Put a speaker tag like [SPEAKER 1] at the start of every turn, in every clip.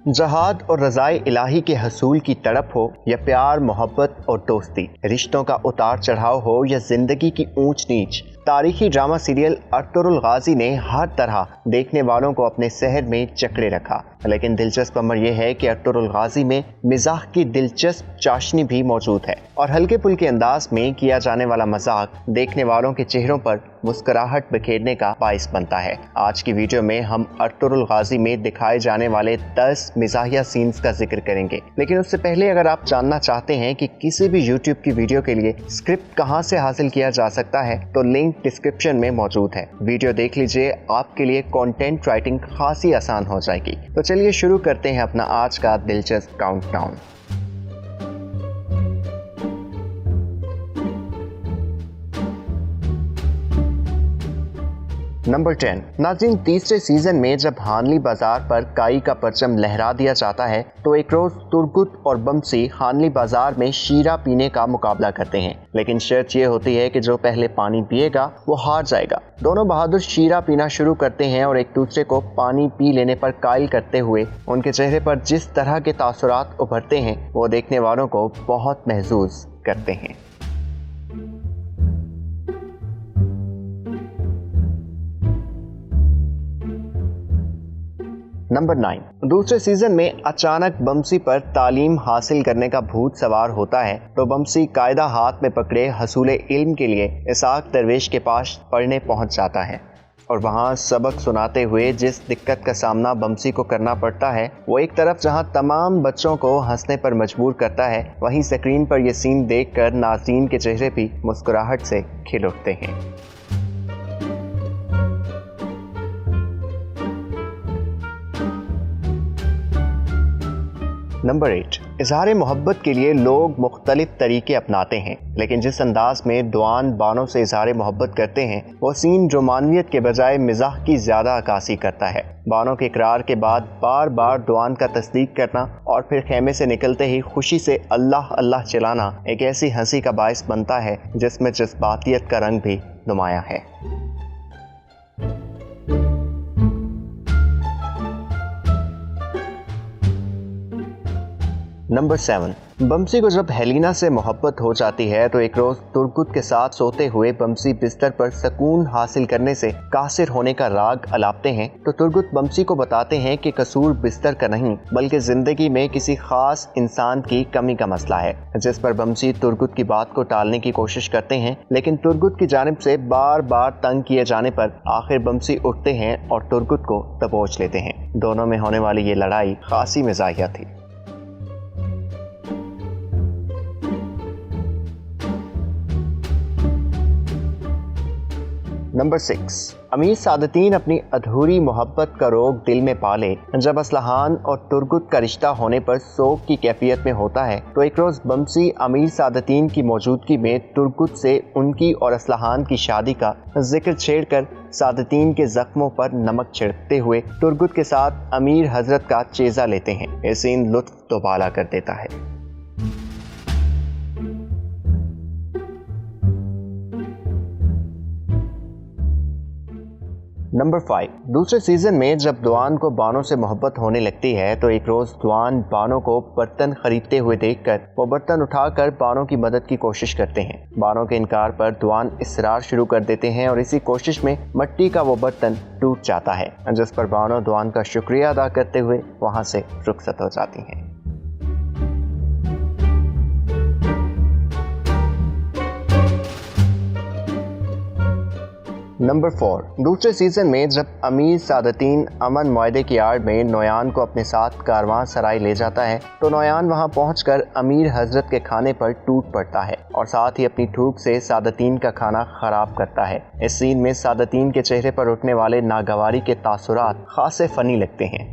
[SPEAKER 1] जहाद और रज़ाए इलाही के हसूल की तड़प हो या प्यार मोहब्बत और दोस्ती, रिश्तों का उतार चढ़ाव हो या जिंदगी की ऊंच नीच, तारीखी ड्रामा सीरियल अर्तुगरुल गाजी ने हर तरह देखने वालों को अपने शहर में जकड़े रखा। लेकिन दिलचस्प अमर यह है कि अर्तुगरुल गाजी में मिजाह की दिलचस्प चाशनी भी मौजूद है और हल्के फुल्के अंदाज में किया जाने वाला मजाक देखने वालों के चेहरों पर मुस्कुराहट बिखेरने का बाइस बनता है। आज की वीडियो में हम अर्तुगरुल गाजी में दिखाए जाने वाले 10 मिजाहिया सीन्स का जिक्र करेंगे, लेकिन उससे पहले अगर आप जानना चाहते हैं कि किसी भी YouTube की वीडियो के लिए स्क्रिप्ट कहां से हासिल किया जा सकता है तो लिंक डिस्क्रिप्शन में मौजूद है। वीडियो देख लीजिए, आपके लिए कंटेंट राइटिंग खासी आसान हो जाएगी। तो चलिए शुरू करते हैं अपना आज का दिलचस्प काउंटडाउन। नंबर 10। नाज़रीन, तीसरे सीजन में जब हानली बाजार पर काई का परचम लहरा दिया जाता है तो एक रोज तुर्गुत और बमसी हानली बाजार में शीरा पीने का मुकाबला करते हैं, लेकिन शर्त ये होती है कि जो पहले पानी पिएगा वो हार जाएगा। दोनों बहादुर शीरा पीना शुरू करते हैं और एक दूसरे को पानी पी लेने पर कायल करते हुए उनके चेहरे पर जिस तरह के तासुरात उभरते हैं वो देखने वालों को बहुत महसूस करते हैं। नंबर 9। दूसरे सीजन में अचानक बमसी पर तालीम हासिल करने का भूत सवार होता है तो बमसी कायदा हाथ में पकड़े हसूले इल्म के लिए इसाक दरवेश के पास पढ़ने पहुंच जाता है और वहां सबक सुनाते हुए जिस दिक्कत का सामना बमसी को करना पड़ता है वो एक तरफ जहां तमाम बच्चों को हंसने पर मजबूर करता है, वहीं स्क्रीन पर यह सीन देखकर नाज़रीन के चेहरे भी मुस्कुराहट से खिल उठते हैं। नंबर 8। इजहार मोहब्बत के लिए लोग मुख्तलिफ तरीके अपनाते हैं, लेकिन जिस अंदाज में दुआन बानों से इजहार मोहब्बत करते हैं वो सीन रोमानियत के बजाय मिजाह की ज्यादा अक्कासी करता है। बानों के इकरार के बाद बार बार दुआन का तस्दीक करना और फिर खेमे से निकलते ही खुशी से अल्लाह अल्लाह चिल्लाना एक ऐसी हंसी का बायस बनता है जिसमें जज्बातियत का रंग भी नुमाया है। नंबर 7। बमसी को जब हेलिना से मोहब्बत हो जाती है तो एक रोज तुर्गुत के साथ सोते हुए बमसी बिस्तर पर सुकून हासिल करने से कासिर होने का राग अलापते हैं तो तुर्गुत बमसी को बताते हैं कि कसूर बिस्तर का नहीं बल्कि जिंदगी में किसी खास इंसान की कमी का मसला है, जिस पर बमसी तुर्गुत की बात को टालने की कोशिश करते हैं, लेकिन तुर्गुत की जानिब से बार बार तंग किए जाने पर आखिर बमसी उठते हैं और तुर्गुत को दबोच लेते हैं। दोनों में होने वाली ये लड़ाई खासी मिजाहिया थी। नंबर 6। अमीर सादतीन अपनी अधूरी मोहब्बत का रोग दिल में पाले जब असलहान और तुर्गुत का रिश्ता होने पर सोग की कैफियत में होता है तो एक रोज बमसी अमीर सादतीन की मौजूदगी में तुर्गुत से उनकी और असलहान की शादी का जिक्र छेड़कर सादतीन के जख्मों पर नमक छिड़कते हुए तुर्गुत के साथ अमीर हजरत का चेजा लेते हैं। ये सीन लुत्फ दोबाला कर देता है। नंबर 5। दूसरे सीजन में जब दुआन को बानों से मोहब्बत होने लगती है तो एक रोज दुआन बानों को बर्तन खरीदते हुए देखकर वो बर्तन उठाकर बानों की मदद की कोशिश करते हैं। बानों के इनकार पर दुआन इसरार शुरू कर देते हैं और इसी कोशिश में मिट्टी का वो बर्तन टूट जाता है, जिस पर बानों दुआन का शुक्रिया अदा करते हुए वहां से रुखसत हो जाती हैं। नंबर 4। दूसरे सीजन में जब अमीर सादतीन अमन मुआहदे की आड़ में नोयान को अपने साथ कारवां सराय ले जाता है तो नोयान वहां पहुंचकर अमीर हजरत के खाने पर टूट पड़ता है और साथ ही अपनी थूक से सादतीन का खाना खराब करता है। इस सीन में सादतीन के चेहरे पर उठने वाले नागवारी के तासुरात खासे फनी लगते हैं।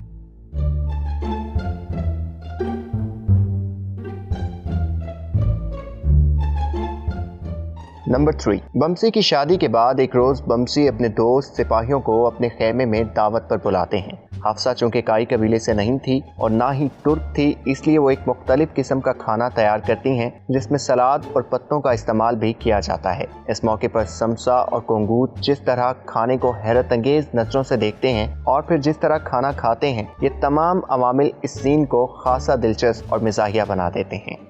[SPEAKER 1] नंबर 3। बमसी की शादी के बाद एक रोज बमसी अपने दोस्त सिपाहियों को अपने खेमे में दावत पर बुलाते हैं। हफ्सा चूँकि काई कबीले से नहीं थी और ना ही तुर्क थी, इसलिए वो एक मुख्तलिफ किस्म का खाना तैयार करती हैं जिसमें सलाद और पत्तों का इस्तेमाल भी किया जाता है। इस मौके पर समसा और कोंगूत जिस तरह खाने को हैरत अंगेज नजरों से देखते हैं और फिर जिस तरह खाना खाते हैं, ये तमाम अवामिल इस सीन को खासा दिलचस्प और मिजाहिया बना देते हैं।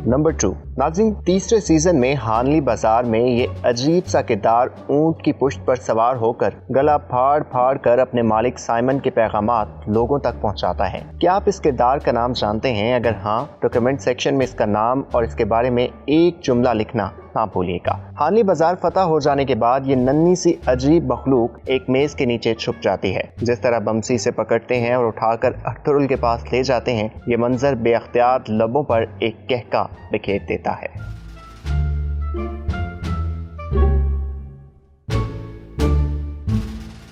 [SPEAKER 1] नंबर 2, नाज़रीन, तीसरे सीजन में हानली बाजार में ये अजीब सा किरदार ऊंट की पुश्त पर सवार होकर गला फाड़ फाड़ कर अपने मालिक साइमन के पैगामात लोगों तक पहुंचाता है। क्या आप इस किरदार का नाम जानते हैं? अगर हाँ तो कमेंट सेक्शन में इसका नाम और इसके बारे में एक जुमला लिखना ना भूलिएगा। हानली बाजार फतह हो जाने के बाद ये नन्ही सी अजीब मखलूक एक मेज के नीचे छुप जाती है। जिस तरह बमसी से पकड़ते हैं और उठाकर अर्थुरुल के पास ले जाते हैं, ये मंजर बेअख्तियार लबों पर एक कहका बिखेर देता है।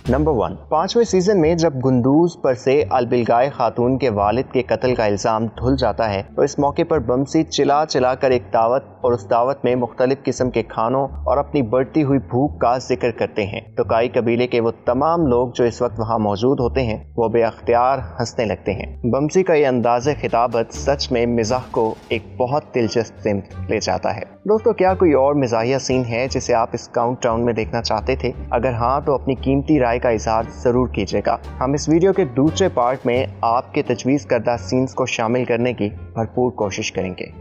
[SPEAKER 1] नंबर 1, 5वें सीजन में जब गुंदूज पर से अलबिलगाय खातून के वालिद के कत्ल का इल्जाम धुल जाता है तो इस मौके पर बमसी चिल्ला चिल्ला कर एक दावत और उस दावत में मुख्तलिफ किस्म के खानों और अपनी बढ़ती हुई भूख का जिक्र करते हैं। तो काई कबीले के वो तमाम लोग जो इस वक्त वहाँ मौजूद होते हैं वो बेअख्तियार हंसने लगते हैं। बमसी का ये अंदाज़े खिताबत सच में मिजाह को एक बहुत दिलचस्प सिमत ले जाता है। दोस्तों, क्या कोई और मिजाहिया सीन है जिसे आप इस काउंटडाउन में देखना चाहते थे? अगर हाँ तो अपनी कीमती राय का इजहार जरूर कीजिएगा। हम इस वीडियो के दूसरे पार्ट में आपके तजवीज़ करदा सीन्स को शामिल करने की भरपूर कोशिश करेंगे।